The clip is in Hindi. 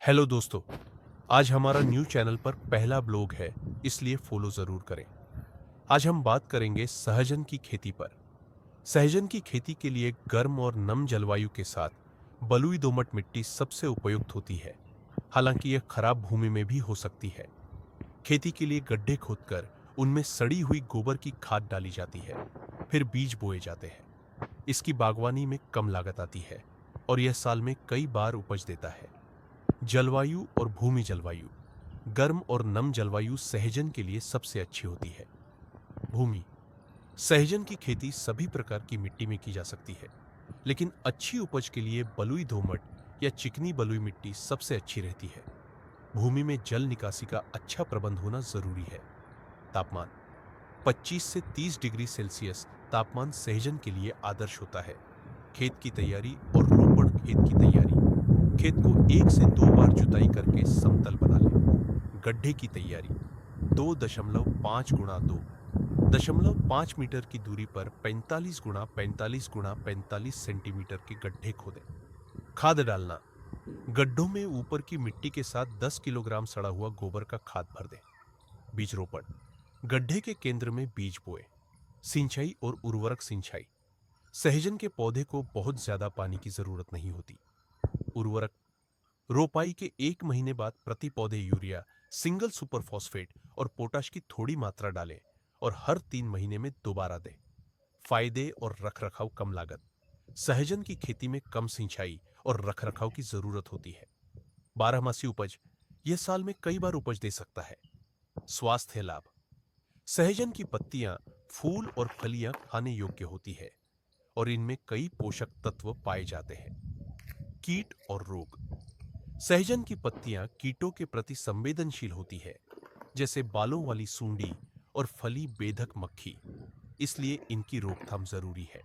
हेलो दोस्तों, आज हमारा न्यू चैनल पर पहला ब्लॉग है, इसलिए फॉलो ज़रूर करें। आज हम बात करेंगे सहजन की खेती पर। सहजन की खेती के लिए गर्म और नम जलवायु के साथ बलुई दोमट मिट्टी सबसे उपयुक्त होती है। हालांकि यह खराब भूमि में भी हो सकती है। खेती के लिए गड्ढे खोदकर उनमें सड़ी हुई गोबर की खाद डाली जाती है, फिर बीज बोए जाते हैं। इसकी बागवानी में कम लागत आती है और यह साल में कई बार उपज देता है। जलवायु और भूमि जलवायु। गर्म और नम जलवायु सहजन के लिए सबसे अच्छी होती है। भूमि। सहजन की खेती सभी प्रकार की मिट्टी में की जा सकती है, लेकिन अच्छी उपज के लिए बलुई दोमट या चिकनी बलुई मिट्टी सबसे अच्छी रहती है। भूमि में जल निकासी का अच्छा प्रबंध होना जरूरी है। तापमान। 25 से 30 डिग्री सेल्सियस तापमान सहजन के लिए आदर्श होता है। खेत की तैयारी और रोपण। खेत की तैयारी। खेत को 1 से 2 बार जुताई करके समतल बना लें। गड्ढे की तैयारी। 2.5 गुणा 2.5 मीटर की दूरी पर 45 गुणा 45 गुणा 45 सेंटीमीटर के गड्ढे खोदें। खाद डालना। गड्ढों में ऊपर की मिट्टी के साथ 10 किलोग्राम सड़ा हुआ गोबर का खाद भर दें। बीज रोपण। गड्ढे के केंद्र में बीज बोए। सिंचाई और उर्वरक सिंचाई। सहजन के पौधे को बहुत ज्यादा पानी की जरूरत नहीं होती। उर्वरक। रोपाई के 1 महीने बाद प्रति पौधे यूरिया, सिंगल सुपर फॉस्फेट और पोटाश की थोड़ी मात्रा डालें और हर 3 महीने में दोबारा दें। फायदे और रखरखाव। कम लागत। सहजन की खेती में कम सिंचाई और रखरखाव की जरूरत होती है। बारहमासी उपज। यह साल में कई बार उपज दे सकता है। स्वास्थ्य लाभ। सहजन की पत्तियां, फूल और फलियां खाने योग्य होती है और इनमें कई पोषक तत्व पाए जाते हैं। कीट और रोग। सहजन की पत्तियां कीटों के प्रति संवेदनशील होती है, जैसे बालों वाली सूंडी और फली बेधक मक्खी, इसलिए इनकी रोकथाम जरूरी है।